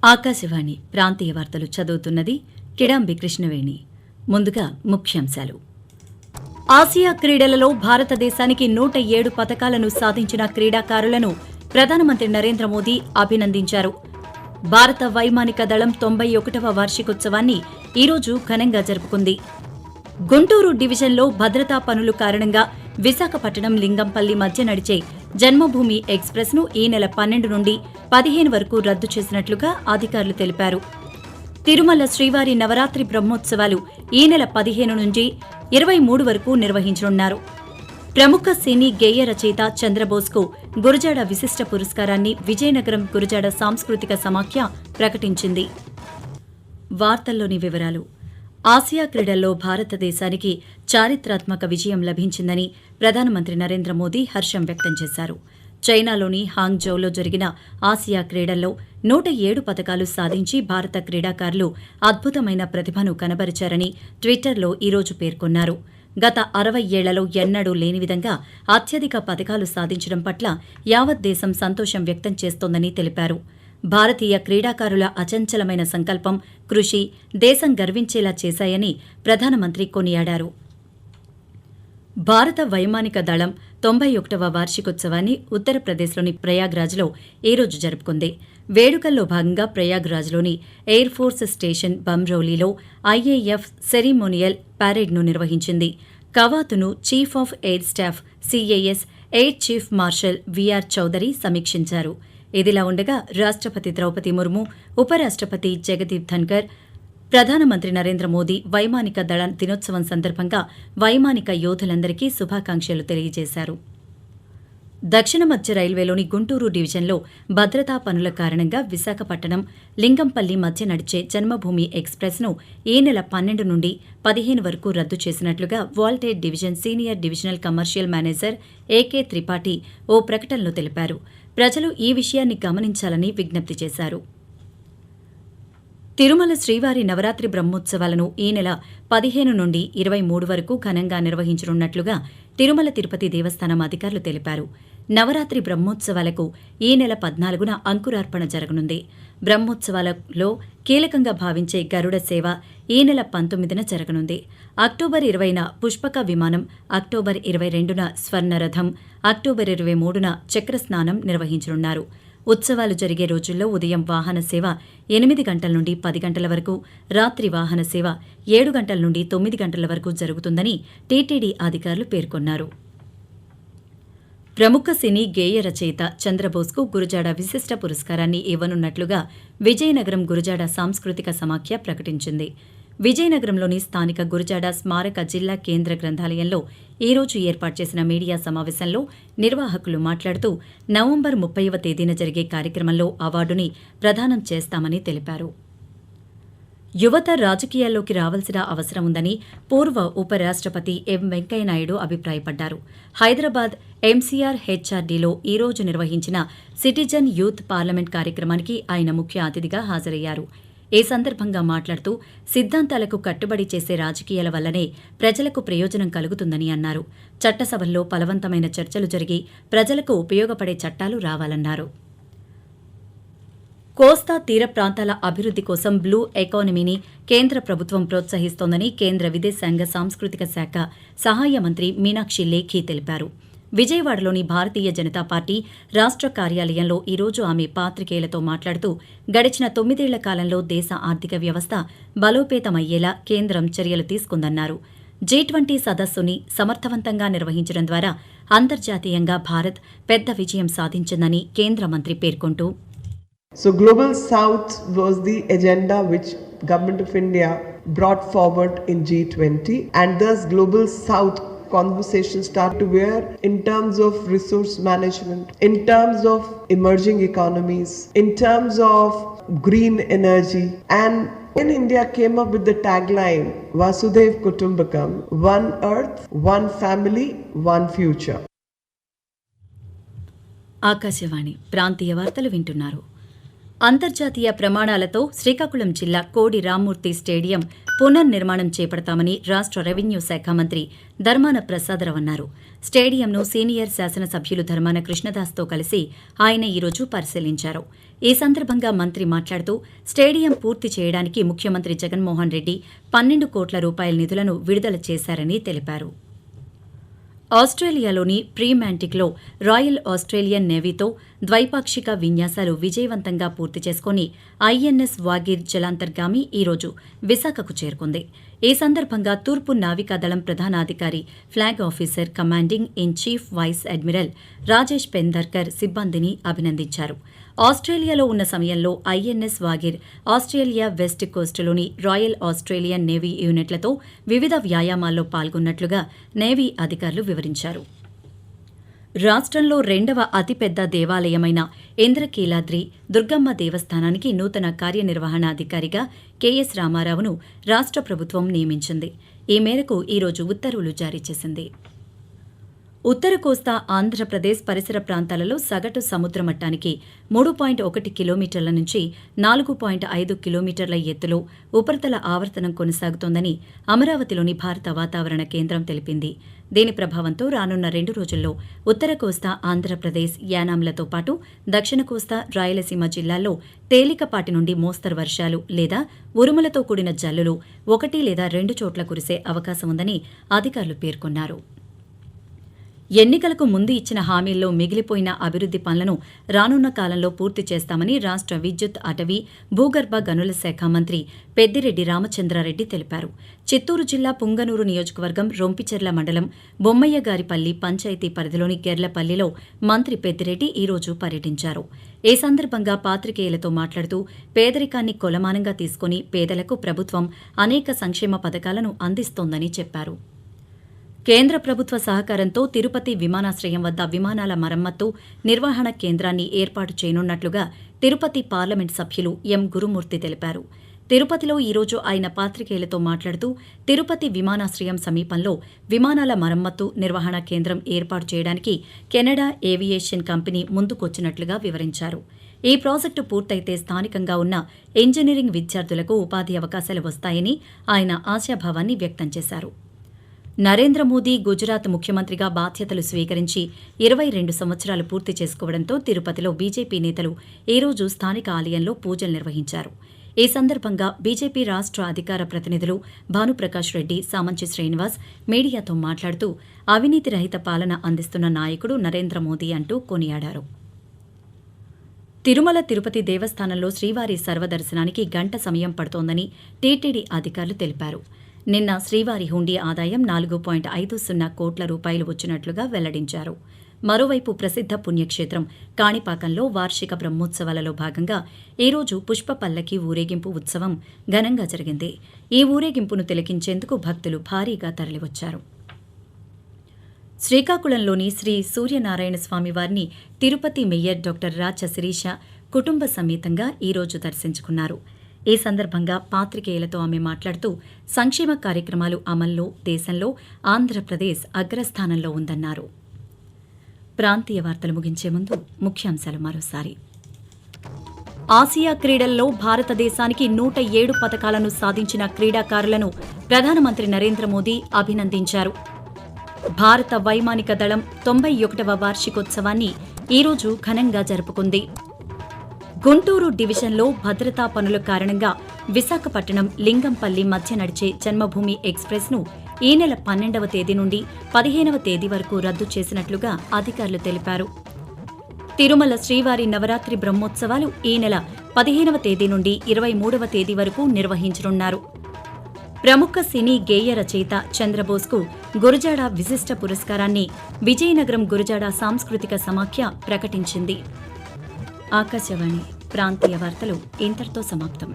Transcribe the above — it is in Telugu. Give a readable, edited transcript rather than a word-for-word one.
ఆకాశవాణి ప్రాంతీయ వార్తలు చదువుతున్నది కిడాంబి కృష్ణవేణి. ముందుగా ముఖ్యాంశాలు. ఆసియా క్రీడలలో భారతదేశానికి 107 పతకాలను సాధించిన క్రీడాకారులను ప్రధానమంత్రి నరేంద్ర మోదీ అభినందించారు. భారత వైమానిక దళం 91వ వార్షికోత్సవాన్ని ఈరోజు ఘనంగా జరుపుకుంది. గుంటూరు డివిజన్లో భద్రతా పనుల కారణంగా విశాఖపట్నం లింగంపల్లి మధ్య నడిచే జన్మభూమి ఎక్స్ప్రెస్ ను ఈ నెల 12 నుండి 15 వరకు రద్దు చేసినట్లుగా అధికారులు తెలిపారు. తిరుమల శ్రీవారి నవరాత్రి బ్రహ్మోత్సవాలు ఈ నెల 15 నుంచి 23 వరకు నిర్వహించనున్నారు. ప్రముఖ సినీ గేయ రచయిత చంద్రబోస్కు గురజాడ విశిష్ట పురస్కారాన్ని విజయనగరం గురజాడ సాంస్కృతిక సమాఖ్య ప్రకటించింది. వార్తల్లోని వివరాలు. ఆసియా క్రీడల్లో భారతదేశానికి చారిత్రాత్మక విజయం లభించిందని ప్రధానమంత్రి నరేంద్ర మోదీ హర్షం వ్యక్తం చేశారు. చైనాలోని హాంగ్జౌలో జరిగిన ఆసియా క్రీడల్లో 107 పతకాలు సాధించి భారత క్రీడాకారులు అద్భుతమైన ప్రతిభను కనబరిచారని ట్విట్టర్లో ఈరోజు పేర్కొన్నారు. గత 60 ఏళ్లలో ఎన్నడూ లేని విధంగా అత్యధిక పతకాలు సాధించడం పట్ల యావత్ దేశం సంతోషం వ్యక్తం చేస్తోందని తెలిపారు. భారతీయ క్రీడాకారుల అచంచలమైన సంకల్పం, కృషి దేశం గర్వించేలా చేశాయని ప్రధానమంత్రి కొనియాడారు. భారత వైమానిక దళం 91వ వార్షికోత్సవాన్ని ఉత్తరప్రదేశ్లోని ప్రయాగ్రాజ్లో ఈరోజు జరుపుకుంది. వేడుకల్లో భాగంగా ప్రయాగ్రాజ్లోని ఎయిర్ ఫోర్స్ స్టేషన్ బమ్రౌలీలో ఐఏఎఫ్ సెరిమోనియల్ ప్యారేడ్ను నిర్వహించింది. కవాతును chief of air staff CAS air chief marshal VR Chaudhari సమీక్షించారు. ఇదిలా ఉండగా రాష్ట్రపతి ద్రౌపది ముర్ము, ఉపరాష్ట్రపతి జగదీప్ ధన్కర్, ప్రధానమంత్రి నరేంద్ర మోదీ వైమానిక దళ దినోత్సవం సందర్భంగా వైమానిక యోధులందరికీ శుభాకాంక్షలు తెలియజేశారు. దక్షిణ మధ్య రైల్వేలోని గుంటూరు డివిజన్లో భద్రతా పనుల కారణంగా విశాఖపట్నం లింగంపల్లి మధ్య నడిచే జన్మభూమి ఎక్స్ప్రెస్ను ఈ నెల 12 నుండి 15 వరకు రద్దు చేసినట్లుగా Waltair division senior divisional commercial manager AK Tripathi ఓ ప్రకటనలో తెలిపారు. ప్రజలు ఈ విషయాన్ని గమనించాలని విజ్ఞప్తి చేశారు. తిరుమల శ్రీవారి నవరాత్రి బ్రహ్మోత్సవాలను ఈ నెల 15 నుండి 23 వరకు ఘనంగా నిర్వహించనున్నట్లుగా తిరుమల తిరుపతి దేవస్థానం అధికారులు తెలిపారు. నవరాత్రి బ్రహ్మోత్సవాలకు ఈ నెల 14న అంకురార్పణ జరగనుంది. బ్రహ్మోత్సవాలలో కీలకంగా భావించే గరుడ సేవ ఈ నెల 19న జరగనుంది. అక్టోబర్ 20న పుష్పక విమానం, అక్టోబర్ 22న స్వర్ణరథం, అక్టోబర్ 23న చక్రస్నానం నిర్వహించనున్నారు. ఉత్సవాలు జరిగే రోజుల్లో ఉదయం వాహన సేవ 8 గంటల నుండి 10 గంటల వరకు, రాత్రి వాహన సేవ 7 గంటల నుండి 9 గంటల వరకు జరుగుతుందని టీటీడీ అధికారులు పేర్కొన్నారు. ప్రముఖ సినీ గేయ రచయిత చంద్రబోస్కు గురజాడ విశిష్ట పురస్కారాన్ని ఇవ్వనున్నట్లుగా విజయనగరం గురజాడ సాంస్కృతిక సమాఖ్య ప్రకటించింది. విజయనగరంలోని స్థానిక గురజాడ స్మారక జిల్లా కేంద్ర గ్రంథాలయంలో ఈరోజు ఏర్పాటు చేసిన మీడియా సమావేశంలో నిర్వాహకులు మాట్లాడుతూ నవంబర్ 30వ తేదీన జరిగే కార్యక్రమంలో అవార్డుని ప్రదానం చేస్తామని తెలిపారు. యువత రాజకీయాల్లోకి రావాల్సిన అవసరం ఉందని పూర్వ ఉపరాష్ట్రపతి ఎం వెంకయ్యనాయుడు అభిప్రాయపడ్డారు. హైదరాబాద్ ఎంసీఆర్ హెచ్ఆర్డీలో ఈరోజు నిర్వహించిన సిటిజన్ యూత్ పార్లమెంట్ కార్యక్రమానికి ఆయన ముఖ్య అతిథిగా హాజరయ్యారు. ఈ సందర్భంగా మాట్లాడుతూ సిద్ధాంతాలకు కట్టుబడి చేసే రాజకీయాల వల్లనే ప్రజలకు ప్రయోజనం కలుగుతుందని అన్నారు. చట్టసభల్లో ఫలవంతమైన చర్చలు జరిగి ప్రజలకు ఉపయోగపడే చట్టాలు రావాలన్నారు. కోస్తా తీర ప్రాంతాల అభివృద్ది కోసం బ్లూ ఎకానమీని కేంద్ర ప్రభుత్వం ప్రోత్సహిస్తోందని కేంద్ర విదేశాంగ సాంస్కృతిక శాఖ సహాయ మంత్రి మీనాక్షి లేఖి తెలిపారు. విజయవాడలోని భారతీయ జనతా పార్టీ రాష్ట్ర కార్యాలయంలో ఈరోజు ఆమె పాత్రికేయులతో మాట్లాడుతూ గడిచిన 9 ఏళ్ల కాలంలో దేశ ఆర్థిక వ్యవస్థ బలోపేతమయ్యేలా కేంద్రం చర్యలు తీసుకుందన్నారు. G20 సదస్సుని సమర్థవంతంగా నిర్వహించడం ద్వారా అంతర్జాతీయంగా భారత్ పెద్ద విజయం సాధించిందని కేంద్ర మంత్రి పేర్కొంటూ So Global South was the agenda which Government of India brought forward in G20, and thus Global South conversations start to wear in terms of resource management, in terms of emerging economies, in terms of green energy, and when India came up with the tagline Vasudhaiv Kutumbakam, one earth, one family, one future. Akashvani ప్రాంతీయ వార్తలు వింటున్నారు. అంతర్జాతీయ ప్రమాణాలతో శ్రీకాకుళం జిల్లా కోడి రామ్మూర్తి స్టేడియం పునర్నిర్మాణం చేపడతామని రాష్ట్ర రెవెన్యూ శాఖ మంత్రి ధర్మాన ప్రసాదరావు అన్నారు. స్టేడియంను సీనియర్ శాసనసభ్యులు ధర్మాన కృష్ణదాస్తో కలిసి ఆయన ఈరోజు పరిశీలించారు. ఈ సందర్భంగా మంత్రి మాట్లాడుతూ స్టేడియం పూర్తి చేయడానికి ముఖ్యమంత్రి జగన్మోహన్ రెడ్డి 12 కోట్ల రూపాయల నిధులను విడుదల చేశారని తెలిపారు. ఆస్ట్రేలియాలోని ఫ్రీమాంటిక్లో రాయల్ ఆస్ట్రేలియన్ నేవీతో ద్వైపాక్షిక విన్యాసాలు విజయవంతంగా పూర్తి చేసుకుని ఐఎన్ఎస్ వాగిర్ జలాంతర్గామి ఈరోజు విశాఖకు చేరుకుంది. ఈ సందర్భంగా తూర్పు నావికాదళం ప్రధానాధికారి flag officer commanding in chief vice admiral Rajesh Pendharkar సిబ్బందిని అభినందించారు. ఆస్ట్రేలియాలో ఉన్న సమయంలో ఐఎన్ఎస్ వాగిర్ ఆస్ట్రేలియా వెస్ట్ కోస్టులోని రాయల్ ఆస్ట్రేలియన్ నేవీ యూనిట్లతో వివిధ వ్యాయామాల్లో పాల్గొన్నట్లుగా నేవీ అధికారులు వివరించారు. రాష్ట్రంలో 2వ అతిపెద్ద దేవాలయమైన ఇంద్రకీలాద్రి దుర్గమ్మ దేవస్థానానికి నూతన కార్యనిర్వహణాధికారిగా కెఎస్ రామారావును రాష్ట్ర ప్రభుత్వం నియమించింది. ఈ మేరకు ఈరోజు ఉత్తర్వులు జారీ చేసింది. ఉత్తర కోస్తా ఆంధ్రప్రదేశ్ పరిసర ప్రాంతాలలో సగటు సముద్ర మట్టానికి 3.1 కిలోమీటర్ల నుంచి 4.5 కిలోమీటర్ల ఎత్తులో ఉపరితల ఆవర్తనం కొనసాగుతోందని అమరావతిలోని భారత వాతావరణ కేంద్రం తెలిపింది. దీని ప్రభావంతో రానున్న 2 రోజుల్లో ఉత్తర కోస్తా ఆంధ్రప్రదేశ్ యానాంలతో పాటు దక్షిణ కోస్తా రాయలసీమ జిల్లాల్లో తేలికపాటి నుండి మోస్తరు వర్షాలు లేదా ఉరుములతో కూడిన జల్లులు 1 లేదా 2 చోట్ల కురిసే అవకాశం ఉందని అధికారులు పేర్కొన్నారు. ఎన్నికలకు ముందు ఇచ్చిన హామీల్లో మిగిలిపోయిన అభివృద్ది పనులను రానున్న కాలంలో పూర్తి చేస్తామని రాష్ట్ర విద్యుత్, అటవీ, భూగర్భ గనుల శాఖ మంత్రి పెద్దిరెడ్డి రామచంద్రారెడ్డి తెలిపారు. చిత్తూరు జిల్లా పుంగనూరు నియోజకవర్గం రొంపిచెర్ల మండలం బొమ్మయ్యగారిపల్లి పంచాయతీ పరిధిలోని గెర్లపల్లిలో మంత్రి పెద్దిరెడ్డి ఈరోజు పర్యటించారు. ఈ సందర్భంగా పాత్రికేయులతో మాట్లాడుతూ పేదరికాన్ని కొలమానంగా తీసుకుని పేదలకు ప్రభుత్వం అనేక సంక్షేమ పథకాలను అందిస్తోందని చెప్పారు. కేంద్ర ప్రభుత్వ సహకారంతో తిరుపతి విమానాశ్రయం వద్ద విమానాల మరమ్మత్తు, నిర్వహణ కేంద్రాన్ని ఏర్పాటు చేయనున్నట్లుగా తిరుపతి పార్లమెంట్ సభ్యులు ఎం గురుమూర్తి తెలిపారు. తిరుపతిలో ఈరోజు ఆయన పాత్రికేయులతో మాట్లాడుతూ తిరుపతి విమానాశ్రయం సమీపంలో విమానాల మరమ్మత్తు, నిర్వహణ కేంద్రం ఏర్పాటు చేయడానికి కెనడా ఏవియేషన్ కంపెనీ ముందుకొచ్చినట్లుగా వివరించారు. ఈ ప్రాజెక్టు పూర్తయితే స్థానికంగా ఉన్న ఇంజనీరింగ్ విద్యార్థులకు ఉపాధి అవకాశాలు వస్తాయని ఆయన ఆశాభావాన్ని వ్యక్తం చేశారు. నరేంద్ర మోదీ గుజరాత్ ముఖ్యమంత్రిగా బాధ్యతలు స్వీకరించి 22 సంవత్సరాలు పూర్తి చేసుకోవడంతో తిరుపతిలో బీజేపీ నేతలు ఈరోజు స్థానిక ఆలయంలో పూజలు నిర్వహించారు. ఈ సందర్భంగా బీజేపీ రాష్ట్ర అధికార ప్రతినిధులు భానుప్రకాష్ రెడ్డి, సామంచి శ్రీనివాస్ మీడియాతో మాట్లాడుతూ అవినీతి రహిత పాలన అందిస్తున్న నాయకుడు నరేంద్ర మోదీ అంటూ కొనియాడారు. తిరుమల తిరుపతి దేవస్థానంలో శ్రీవారి సర్వదర్శనానికి గంట సమయం పడుతోందని టీటీడీ అధికారులు తెలిపారు. నిన్న శ్రీవారి హుండీ ఆదాయం 4.50 కోట్ల రూపాయలు వచ్చినట్లుగా వెల్లడించారు. మరోవైపు ప్రసిద్ధ పుణ్యక్షేత్రం కాణిపాకంలో వార్షిక బ్రహ్మోత్సవాలలో భాగంగా ఈరోజు పుష్ప పల్లకి ఊరేగింపు ఉత్సవం ఘనంగా జరిగింది. ఈ ఊరేగింపును తిలకించేందుకు భక్తులు భారీగా తరలివచ్చారు. శ్రీకాకుళంలోని శ్రీ సూర్యనారాయణ స్వామి వారిని తిరుపతి మేయర్ డాక్టర్ రాచ శిరీష కుటుంబ సమేతంగా ఈరోజు దర్శించుకున్నారు. ఈ సందర్భంగా పాత్రికేయులతో ఆమె మాట్లాడుతూ సంక్షేమ కార్యక్రమాలు అమల్లో దేశంలో ఆంధ్రప్రదేశ్ అగ్రస్థానంలో ఉందన్నారు. ప్రాంతీయ వార్తలు ముగించే ముందు ముఖ్యాంశాలు మరోసారి. ఆసియా క్రీడల్లో భారతదేశానికి 107 పతకాలను సాధించిన క్రీడాకారులను ప్రధానమంత్రి నరేంద్ర మోదీ అభినందించారు. భారత వైమానిక దళం 91వ వార్షికోత్సవాన్ని ఈరోజు ఘనంగా జరుపుకుంది. గుంటూరు డివిజన్లో భద్రతా పనుల కారణంగా విశాఖపట్నం లింగంపల్లి మధ్య నడిచే జన్మభూమి ఎక్స్ప్రెస్ను ఈ నెల 12వ తేదీ నుండి 15వ తేదీ వరకు రద్దు చేసినట్లుగా అధికారులు తెలిపారు. తిరుమల శ్రీవారి నవరాత్రి బ్రహ్మోత్సవాలు ఈ నెల 15వ తేదీ నుండి 23వ తేదీ వరకు నిర్వహించనున్నారు. ప్రముఖ సినీ గేయ రచయిత చంద్రబోస్కు గురజాడ విశిష్ట పురస్కారాన్ని విజయనగరం గురజాడ సాంస్కృతిక సమాఖ్య ప్రకటించింది. ఆకాశవాణి ప్రాంతీయ వార్తలు ఇంతటితో సమాప్తం.